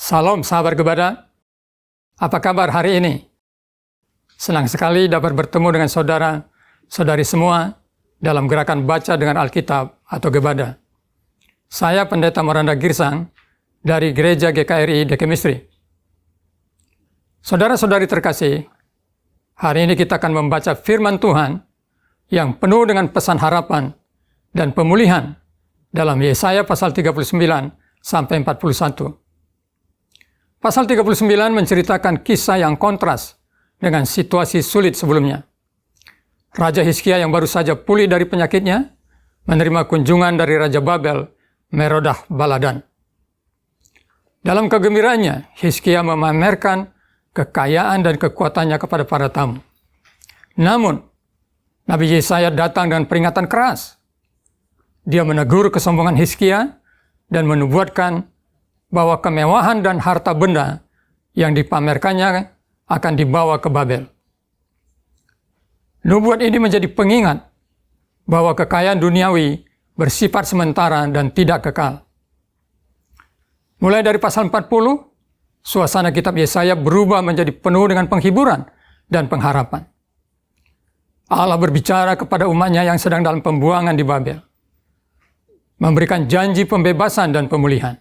Salam sahabat Gebada, apa kabar hari ini? Senang sekali dapat bertemu dengan saudara-saudari semua dalam gerakan baca dengan Alkitab atau Gebada. Saya Pendeta Moranda Girsang dari Gereja GKRI Dekemistri. Saudara-saudari terkasih, hari ini kita akan membaca firman Tuhan yang penuh dengan pesan harapan dan pemulihan dalam Yesaya pasal 39 sampai 41. Pasal 39 menceritakan kisah yang kontras dengan situasi sulit sebelumnya. Raja Hizkia yang baru saja pulih dari penyakitnya menerima kunjungan dari Raja Babel, Merodah Baladan. Dalam kegembiraannya, Hizkia memamerkan kekayaan dan kekuatannya kepada para tamu. Namun, Nabi Yesaya datang dengan peringatan keras. Dia menegur kesombongan Hizkia dan menubuatkan bahwa kemewahan dan harta benda yang dipamerkannya akan dibawa ke Babel. Nubuat ini menjadi pengingat bahwa kekayaan duniawi bersifat sementara dan tidak kekal. Mulai dari pasal 40, suasana kitab Yesaya berubah menjadi penuh dengan penghiburan dan pengharapan. Allah berbicara kepada umatnya yang sedang dalam pembuangan di Babel, memberikan janji pembebasan dan pemulihan.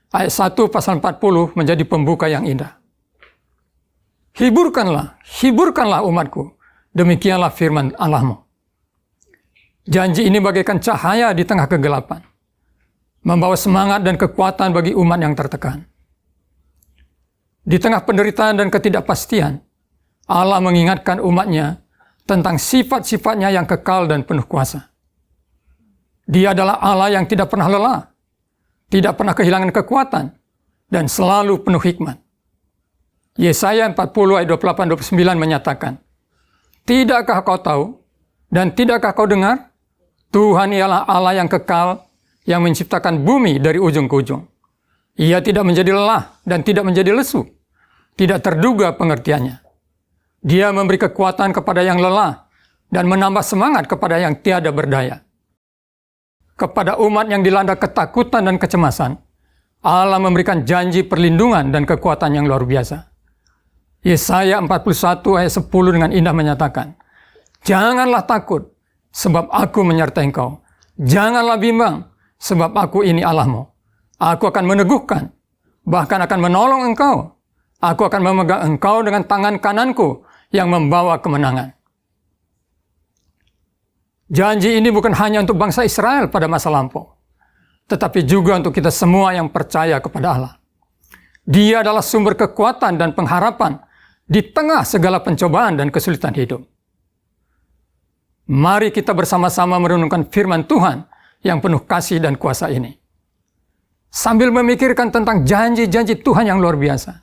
Ayat 1 pasal 40 menjadi pembuka yang indah. Hiburkanlah umatku, demikianlah firman Allahmu. Janji ini bagaikan cahaya di tengah kegelapan, membawa semangat dan kekuatan bagi umat yang tertekan. Di tengah penderitaan dan ketidakpastian, Allah mengingatkan umatnya tentang sifat-sifatnya yang kekal dan penuh kuasa. Dia adalah Allah yang tidak pernah lelah, tidak pernah kehilangan kekuatan, dan selalu penuh hikmat. Yesaya 40 ayat 28-29 menyatakan, "Tidakkah kau tahu dan tidakkah kau dengar? Tuhan ialah Allah yang kekal, yang menciptakan bumi dari ujung ke ujung. Ia tidak menjadi lelah dan tidak menjadi lesu, tidak terduga pengertiannya. Dia memberi kekuatan kepada yang lelah dan menambah semangat kepada yang tiada berdaya." Kepada umat yang dilanda ketakutan dan kecemasan, Allah memberikan janji perlindungan dan kekuatan yang luar biasa. Yesaya 41 ayat 10 dengan indah menyatakan, "Janganlah takut, sebab aku menyertai engkau. Janganlah bimbang, sebab aku ini Allahmu. Aku akan meneguhkan, bahkan akan menolong engkau. Aku akan memegang engkau dengan tangan kananku yang membawa kemenangan." Janji ini bukan hanya untuk bangsa Israel pada masa lampau, tetapi juga untuk kita semua yang percaya kepada Allah. Dia adalah sumber kekuatan dan pengharapan di tengah segala pencobaan dan kesulitan hidup. Mari kita bersama-sama merenungkan firman Tuhan yang penuh kasih dan kuasa ini, sambil memikirkan tentang janji-janji Tuhan yang luar biasa.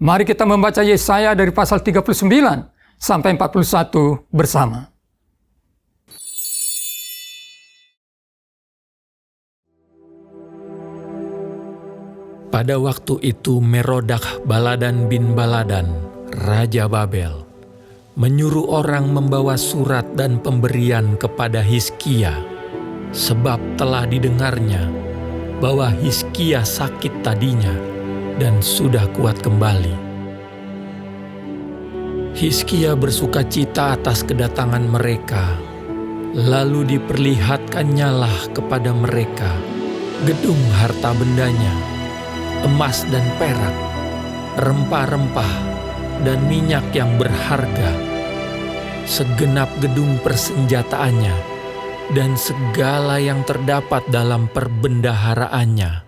Mari kita membaca Yesaya dari pasal 39 sampai 41 bersama. Pada waktu itu Merodah Baladan bin Baladan, Raja Babel, menyuruh orang membawa surat dan pemberian kepada Hizkia, sebab telah didengarnya bahwa Hizkia sakit tadinya dan sudah kuat kembali. Hizkia bersukacita atas kedatangan mereka, lalu diperlihatkannyalah kepada mereka gedung harta bendanya, emas dan perak, rempah-rempah, dan minyak yang berharga, segenap gedung persenjataannya, dan segala yang terdapat dalam perbendaharaannya.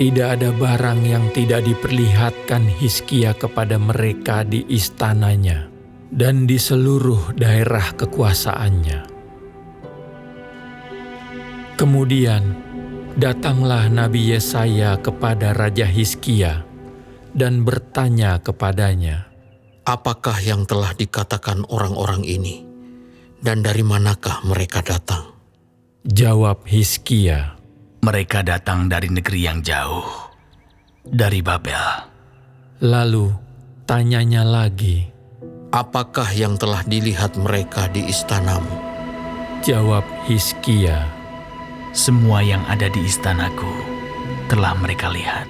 Tidak ada barang yang tidak diperlihatkan Hizkia kepada mereka di istananya dan di seluruh daerah kekuasaannya. Kemudian datanglah Nabi Yesaya kepada Raja Hizkia dan bertanya kepadanya, "Apakah yang telah dikatakan orang-orang ini, dan dari manakah mereka datang?" Jawab Hizkia, "Mereka datang dari negeri yang jauh, dari Babel." Lalu tanyanya lagi, "Apakah yang telah dilihat mereka di istanamu?" Jawab Hizkia, "Semua yang ada di istanaku telah mereka lihat.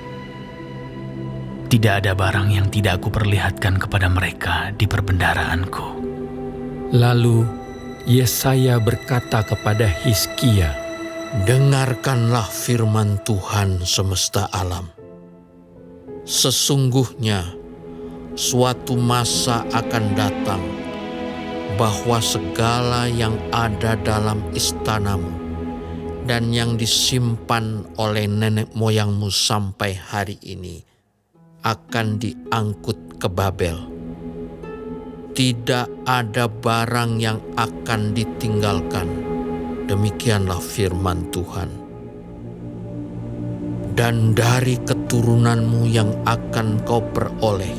Tidak ada barang yang tidak aku perlihatkan kepada mereka di perbendaharaanku. Lalu Yesaya berkata kepada Hizkia, Dengarkanlah firman Tuhan semesta alam. Sesungguhnya suatu masa akan datang bahwa segala yang ada dalam istanamu dan yang disimpan oleh nenek moyangmu sampai hari ini akan diangkut ke Babel. Tidak ada barang yang akan ditinggalkan. Demikianlah firman Tuhan. Dan dari keturunanmu yang akan kau peroleh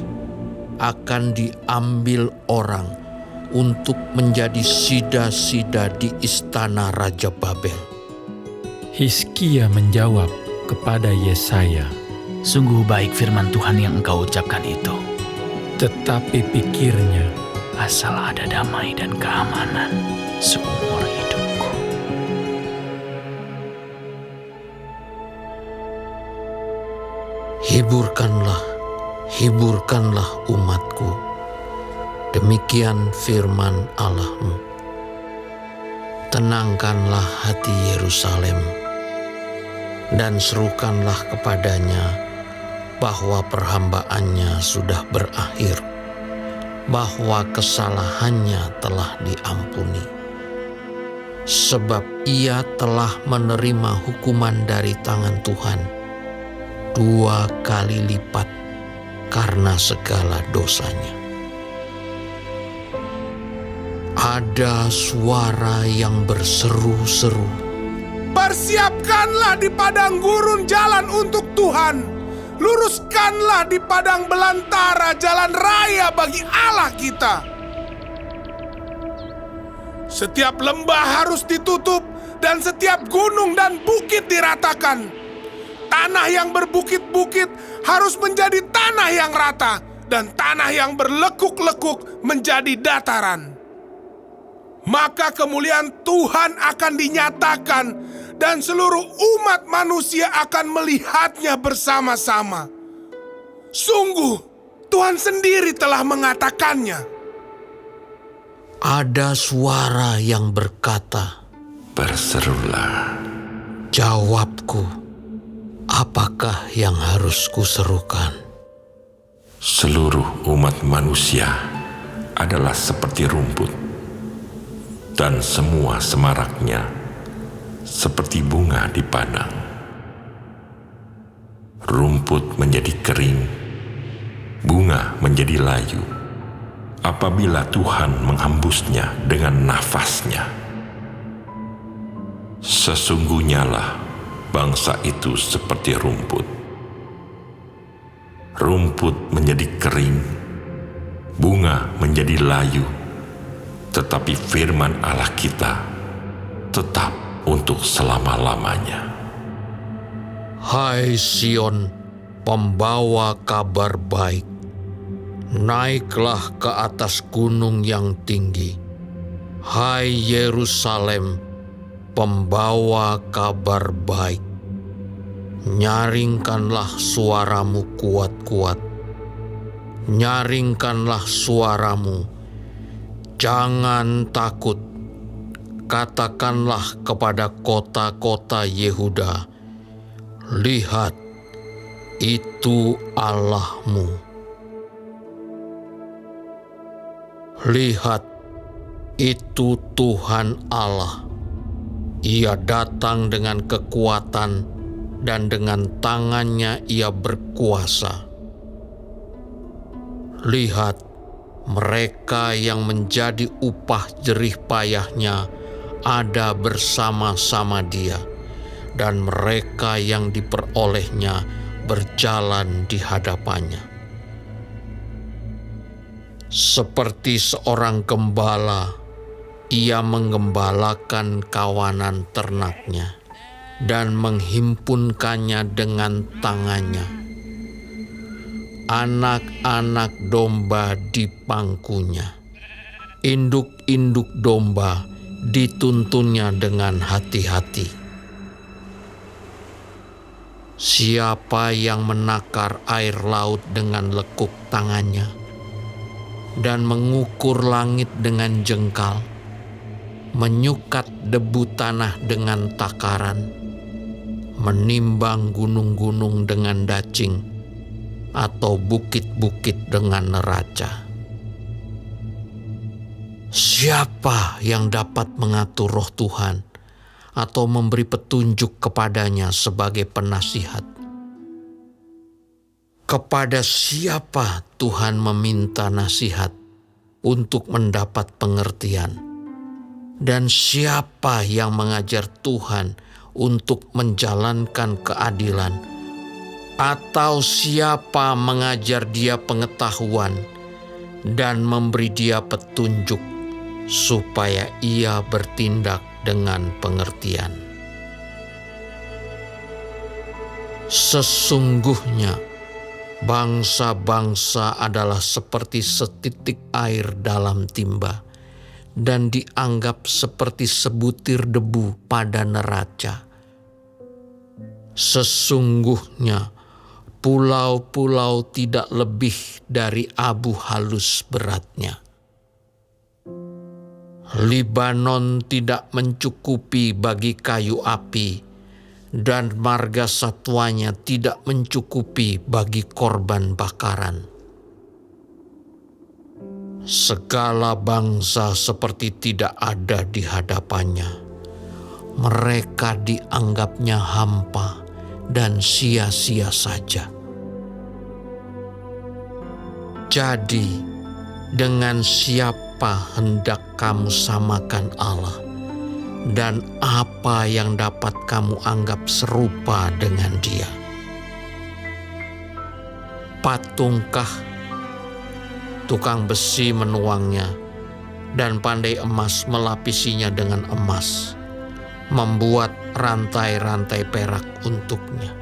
akan diambil orang untuk menjadi sida-sida di istana Raja Babel. Hizkia menjawab kepada Yesaya, Sungguh baik firman Tuhan yang engkau ucapkan itu. tetapi pikirnya, Asal ada damai dan keamanan seumur hidupku. Hiburkanlah umatku. Demikian firman Allahmu. Tenangkanlah hati Yerusalem dan serukanlah kepadanya bahwa perhambaannya sudah berakhir, bahwa kesalahannya telah diampuni. Sebab ia telah menerima hukuman dari tangan Tuhan 2 kali lipat karena segala dosanya. Ada suara yang berseru-seru, Persiapkanlah di padang gurun jalan untuk Tuhan. Luruskanlah di padang belantara jalan raya bagi Allah kita. Setiap lembah harus ditutup dan setiap gunung dan bukit diratakan. Tanah yang berbukit-bukit harus menjadi tanah yang rata dan tanah yang berlekuk-lekuk menjadi dataran. Maka kemuliaan Tuhan akan dinyatakan dan seluruh umat manusia akan melihatnya bersama-sama. Sungguh, Tuhan sendiri telah mengatakannya. ada suara yang berkata, Berserulah, Jawabku, apakah yang harus kuserukan? seluruh umat manusia adalah seperti rumput, dan semua semaraknya seperti bunga di padang. Rumput menjadi kering, bunga menjadi layu, apabila Tuhan menghembusnya dengan nafasnya. Sesungguhnya lah bangsa itu seperti rumput. Rumput menjadi kering, bunga menjadi layu, tetapi firman Allah kita tetap untuk selama-lamanya. Hai Sion, pembawa kabar baik, naiklah ke atas gunung yang tinggi. Hai Yerusalem, pembawa kabar baik, nyaringkanlah suaramu kuat-kuat. Nyaringkanlah suaramu, jangan takut. Katakanlah kepada kota-kota Yehuda, lihat, itu Allahmu. Lihat, itu Tuhan Allah. Ia datang dengan kekuatan dan dengan tangannya ia berkuasa. Lihat, mereka yang menjadi upah jerih payahnya ada bersama-sama dia, dan mereka yang diperolehnya berjalan di hadapannya. Seperti seorang gembala, ia menggembalakan kawanan ternaknya dan menghimpunkannya dengan tangannya. Anak-anak domba di pangkunya, induk-induk domba dituntunnya dengan hati-hati. Siapa yang menakar air laut dengan lekuk tangannya dan mengukur langit dengan jengkal, menyukat debu tanah dengan takaran, menimbang gunung-gunung dengan dacing, atau bukit-bukit dengan neraca. Siapa yang dapat mengatur roh Tuhan atau memberi petunjuk kepadanya sebagai penasihat? Kepada siapa Tuhan meminta nasihat untuk mendapat pengertian? Dan siapa yang mengajar Tuhan untuk menjalankan keadilan? Atau siapa mengajar dia pengetahuan dan memberi dia petunjuk supaya ia bertindak dengan pengertian? Sesungguhnya bangsa-bangsa adalah seperti setitik air dalam timba dan dianggap seperti sebutir debu pada neraca. Sesungguhnya pulau-pulau tidak lebih dari abu halus beratnya. Libanon tidak mencukupi bagi kayu api, dan marga satwanya tidak mencukupi bagi korban bakaran. Segala bangsa seperti tidak ada di hadapannya. Mereka dianggapnya hampa dan sia-sia saja. Jadi, dengan siapa hendak kamu samakan Allah? Dan apa yang dapat kamu anggap serupa dengan Dia? Patungkah? Tukang besi menuangnya, dan pandai emas melapisinya dengan emas, membuat rantai-rantai perak untuknya.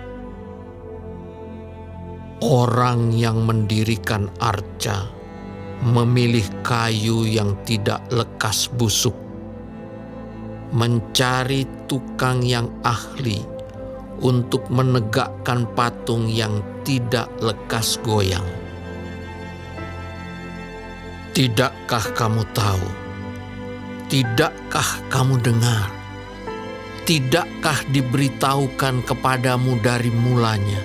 Orang yang mendirikan arca memilih kayu yang tidak lekas busuk, mencari tukang yang ahli untuk menegakkan patung yang tidak lekas goyang. Tidakkah kamu tahu? Tidakkah kamu dengar? Tidakkah diberitahukan kepadamu dari mulanya?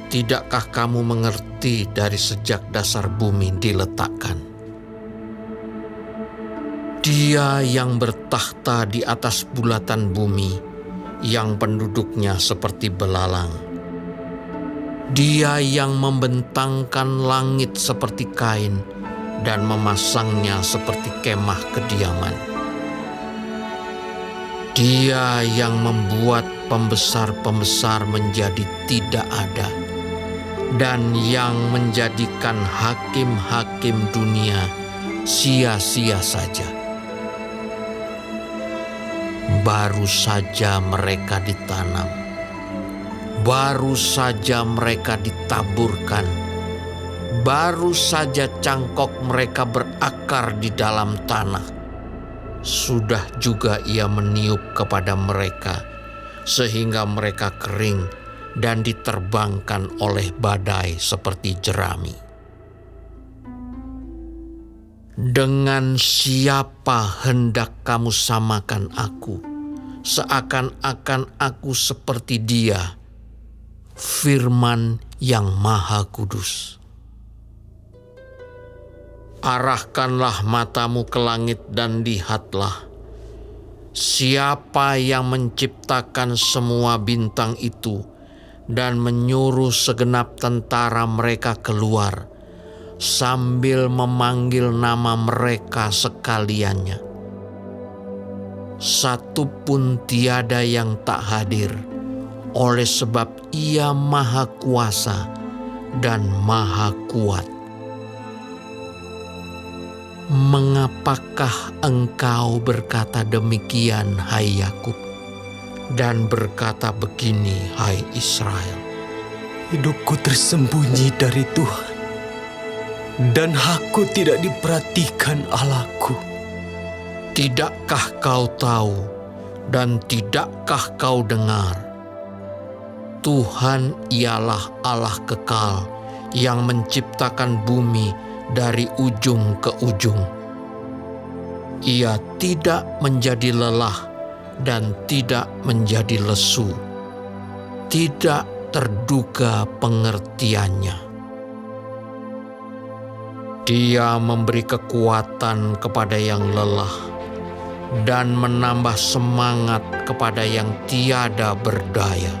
Tidakkah kamu mengerti dari sejak dasar bumi diletakkan? Dia yang bertakhta di atas bulatan bumi, yang penduduknya seperti belalang. Dia yang membentangkan langit seperti kain dan memasangnya seperti kemah kediaman. Dia yang membuat pembesar-pembesar menjadi tidak ada, dan yang menjadikan hakim-hakim dunia sia-sia saja. Baru saja mereka ditanam, baru saja mereka ditaburkan, baru saja cangkok mereka berakar di dalam tanah. Sudah juga Ia meniup kepada mereka, sehingga mereka kering dan diterbangkan oleh badai seperti jerami. Dengan siapa hendak kamu samakan aku, seakan-akan aku seperti Dia, Firman yang Maha Kudus. Arahkanlah matamu ke langit dan lihatlah, siapa yang menciptakan semua bintang itu dan menyuruh segenap tentara mereka keluar, sambil memanggil nama mereka sekaliannya. Satu pun tiada yang tak hadir, oleh sebab Ia Maha Kuasa dan Maha Kuat. Mengapakah engkau berkata demikian, hai Yakub, dan berkata begini, hai Israel? Hidupku tersembunyi dari Tuhan, dan aku tidak diperhatikan Allahku. Tidakkah kau tahu dan tidakkah kau dengar? Tuhan ialah Allah kekal yang menciptakan bumi dari ujung ke ujung. Ia tidak menjadi lelah dan tidak menjadi lesu, tidak terduga pengertiannya. Dia memberi kekuatan kepada yang lelah dan menambah semangat kepada yang tiada berdaya.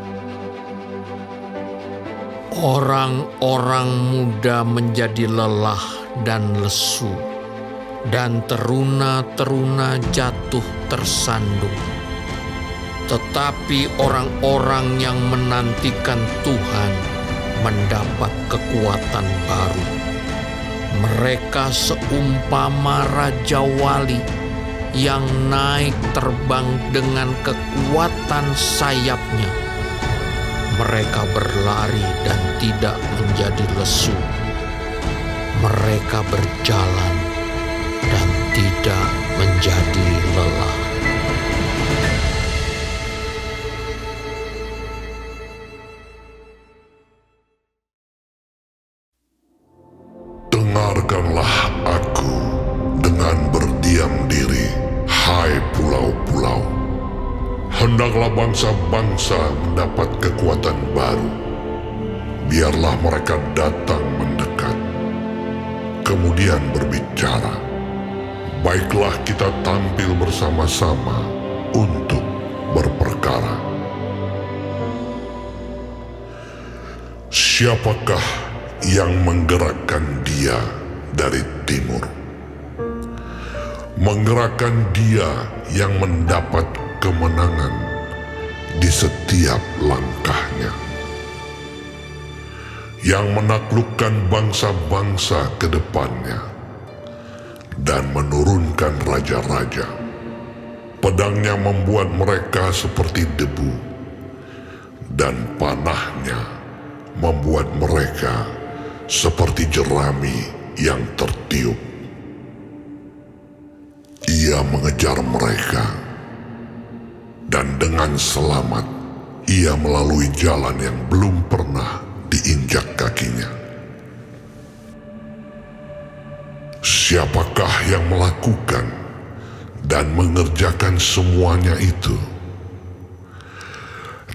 Orang-orang muda menjadi lelah dan lesu, dan teruna-teruna jatuh tersandung. Tetapi orang-orang yang menantikan Tuhan mendapat kekuatan baru. Mereka seumpama raja wali yang naik terbang dengan kekuatan sayapnya. Mereka berlari dan tidak menjadi lesu. Mereka berjalan dan tidak menjadi lelah. Dengarkanlah aku dengan berdiam diri, hai pulau-pulau. Hendaklah bangsa-bangsa mendapat kekuatan baru. Biarlah mereka datang mendekat, kemudian berbicara. Baiklah kita tampil bersama-sama untuk berperkara. Siapakah yang menggerakkan dia dari timur? Menggerakkan dia yang mendapat kemenangan di setiap langkahnya, yang menaklukkan bangsa-bangsa ke depannya dan menurunkan raja-raja. Pedangnya membuat mereka seperti debu, dan panahnya membuat mereka seperti jerami yang tertiup. Ia mengejar mereka, dan dengan selamat ia melalui jalan yang belum pernah diinjak kakinya. Siapakah yang melakukan dan mengerjakan semuanya itu?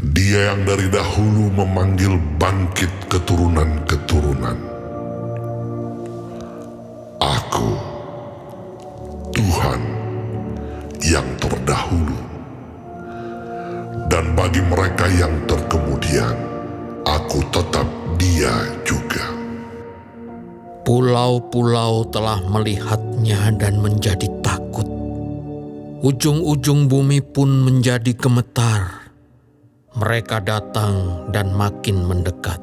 Dia yang dari dahulu memanggil bangkit keturunan-keturunan. Aku, Tuhan yang terdahulu, dan bagi mereka yang terkemudian, aku tetap Dia juga. Pulau-pulau telah melihatnya dan menjadi takut. Ujung-ujung bumi pun menjadi gemetar. Mereka datang dan makin mendekat.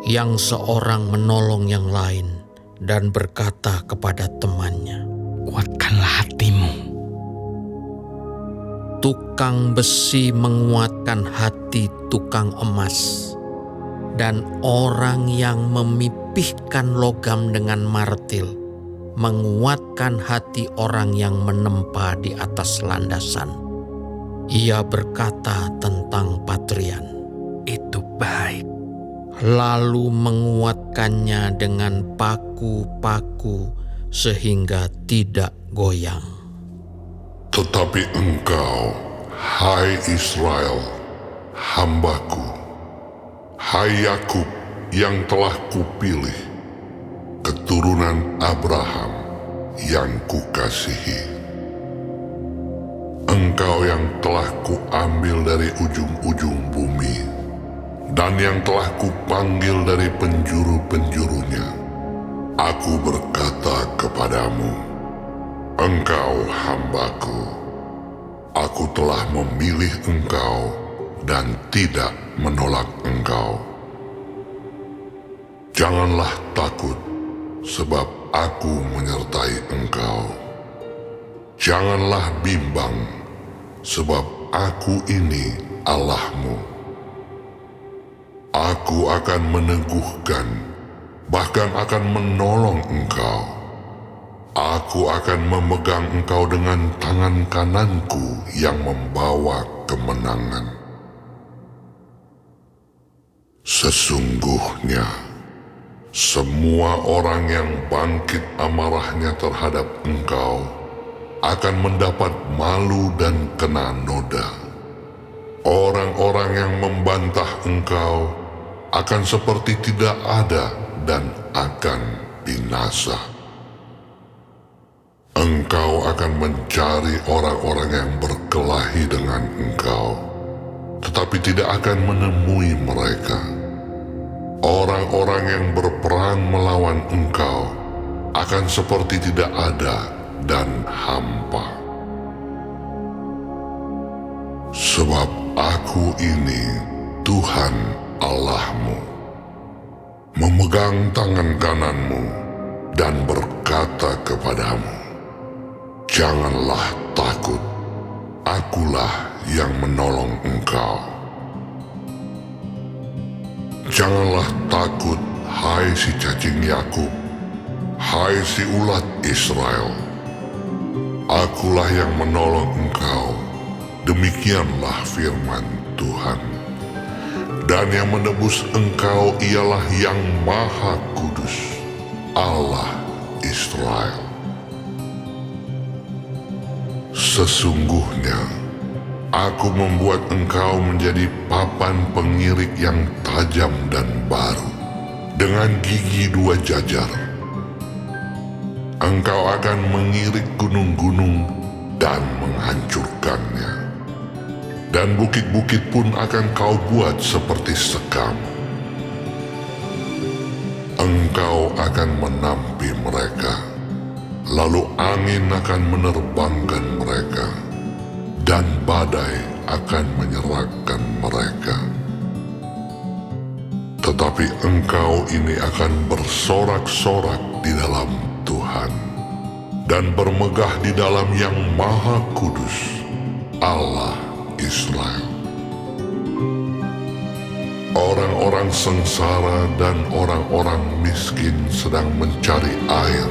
Yang seorang menolong yang lain dan berkata kepada temannya, Kuatkanlah hatimu. tukang besi menguatkan hati tukang emas, dan orang yang memipihkan logam dengan martil menguatkan hati orang yang menempa di atas landasan. Ia berkata tentang patrian, Itu baik. lalu menguatkannya dengan paku-paku sehingga tidak goyang. Tetapi engkau, hai Israel, hambaku, hai Yakub yang telah kupilih, keturunan Abraham yang kukasihi. Engkau yang telah kuambil dari ujung-ujung bumi, dan yang telah kupanggil dari penjuru-penjurunya. Aku berkata kepadamu, engkau hambaku, aku telah memilih engkau dan tidak menolak engkau. Janganlah takut, sebab aku menyertai engkau. Janganlah bimbang, sebab aku ini Allahmu. Aku akan meneguhkan, bahkan akan menolong engkau. Aku akan memegang engkau dengan tangan kananku yang membawa kemenangan. Sesungguhnya, semua orang yang bangkit amarahnya terhadap engkau akan mendapat malu dan kena noda. Orang-orang yang membantah engkau akan seperti tidak ada dan akan binasa. Engkau akan mencari orang-orang yang berkelahi dengan engkau, tetapi tidak akan menemui mereka. Orang-orang yang berperang melawan engkau akan seperti tidak ada dan hampa. Sebab aku ini Tuhan Allahmu, memegang tangan kananmu dan berkata kepadamu, janganlah takut, akulah yang menolong engkau. Janganlah takut, hai si cacing Yakub, hai si ulat Israel. Akulah yang menolong engkau, demikianlah firman Tuhan. Dan yang menebus engkau ialah yang Maha Kudus, Allah Israel. Sesungguhnya, aku membuat engkau menjadi papan pengirik yang tajam dan baru, dengan gigi 2 jajar. Engkau akan mengirik gunung-gunung dan menghancurkannya, dan bukit-bukit pun akan kau buat seperti sekam. Engkau akan menampi mereka, lalu angin akan menerbangkan mereka, dan badai akan menyerahkan mereka. Tetapi engkau ini akan bersorak-sorak di dalam Tuhan, dan bermegah di dalam yang Maha Kudus, Allah Israel. Orang-orang sengsara dan orang-orang miskin sedang mencari air,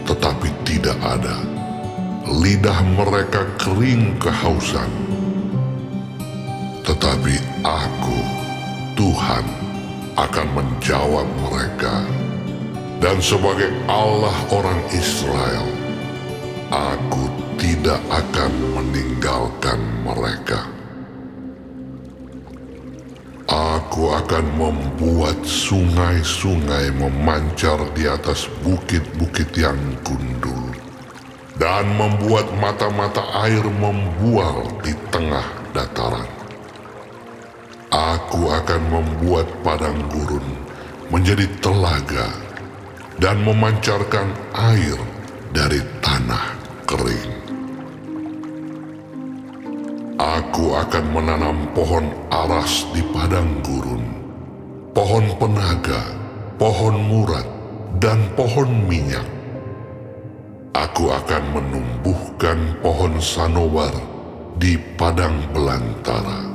tetapi tidak ada. Lidah mereka kering kehausan. Tetapi aku, Tuhan, akan menjawab mereka. Dan sebagai Allah orang Israel, aku tidak akan meninggalkan mereka. Aku akan membuat sungai-sungai memancar di atas bukit-bukit yang gundul, dan membuat mata-mata air membual di tengah dataran. Aku akan membuat padang gurun menjadi telaga, dan memancarkan air dari tanah kering. Aku akan menanam pohon aras di padang gurun, pohon penaga, pohon murad, dan pohon minyak. Aku akan menumbuhkan pohon sanobar di padang belantara,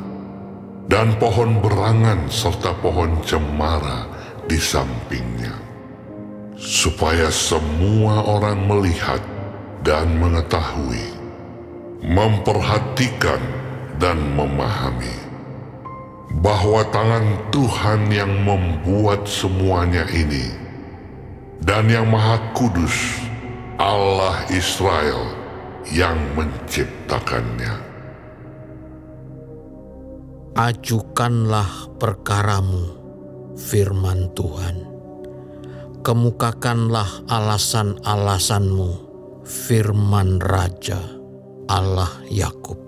dan pohon berangan serta pohon cemara di sampingnya, supaya semua orang melihat dan mengetahui, memperhatikan dan memahami bahwa tangan Tuhan yang membuat semuanya ini, dan yang Maha Kudus, Allah Israel, yang menciptakannya. Ajukanlah perkaramu, firman Tuhan. Kemukakanlah alasan-alasanmu, firman Raja, Allah Yakub.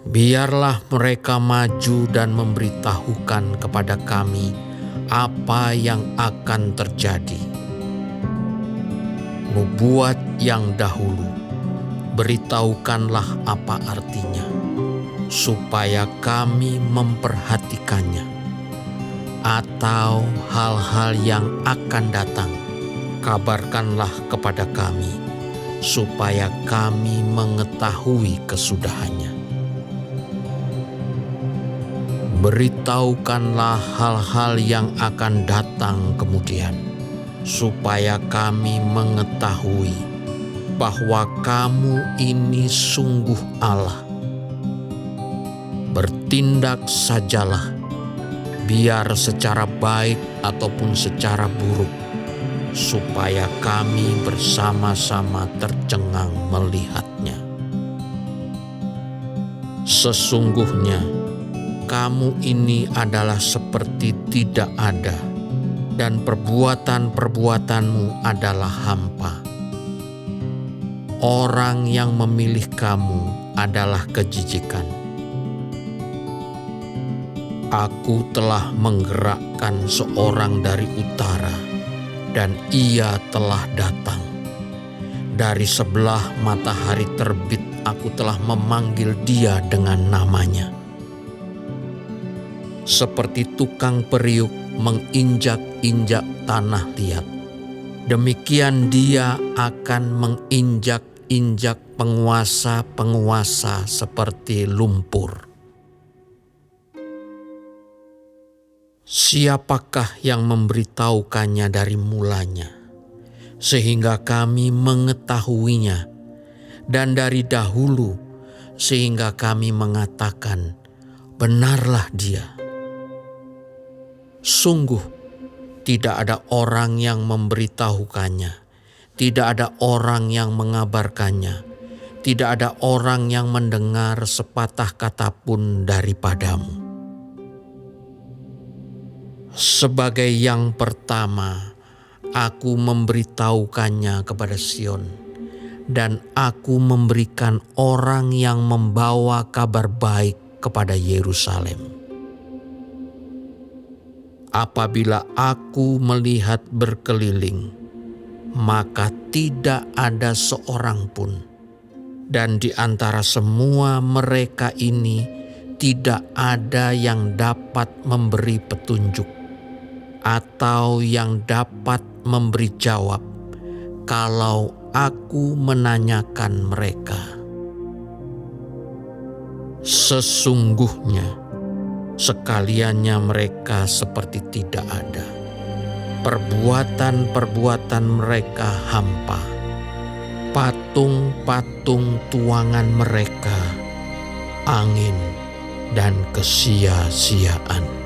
Biarlah mereka maju dan memberitahukan kepada kami apa yang akan terjadi. Nubuat yang dahulu, beritahukanlah apa artinya, supaya kami memperhatikannya. Atau hal-hal yang akan datang, kabarkanlah kepada kami, supaya kami mengetahui kesudahannya. Beritahukanlah hal-hal yang akan datang kemudian, supaya kami mengetahui bahwa kamu ini sungguh Allah. Bertindak sajalah, biar secara baik ataupun secara buruk, supaya kami bersama-sama tercengang melihatnya. Sesungguhnya kamu ini adalah seperti tidak ada, dan perbuatan-perbuatanmu adalah hampa. Orang yang memilih kamu adalah kejijikan. Aku telah menggerakkan seorang dari utara, dan ia telah datang. Dari sebelah matahari terbit, aku telah memanggil dia dengan namanya. Seperti tukang periuk menginjak-injak tanah liat, demikian dia akan menginjak-injak penguasa-penguasa seperti lumpur. Siapakah yang memberitahukannya dari mulanya, sehingga kami mengetahuinya, dan dari dahulu, sehingga kami mengatakan, benarlah dia. Sungguh, tidak ada orang yang memberitahukannya, tidak ada orang yang mengabarkannya, tidak ada orang yang mendengar sepatah kata pun daripadamu. Sebagai yang pertama, aku memberitahukannya kepada Sion, dan aku memberikan orang yang membawa kabar baik kepada Yerusalem. Apabila aku melihat berkeliling, maka tidak ada seorang pun, dan di antara semua mereka ini tidak ada yang dapat memberi petunjuk atau yang dapat memberi jawab kalau aku menanyakan mereka. Sesungguhnya sekaliannya mereka seperti tidak ada. Perbuatan-perbuatan mereka hampa. Patung-patung tuangan mereka angin dan kesia-siaan.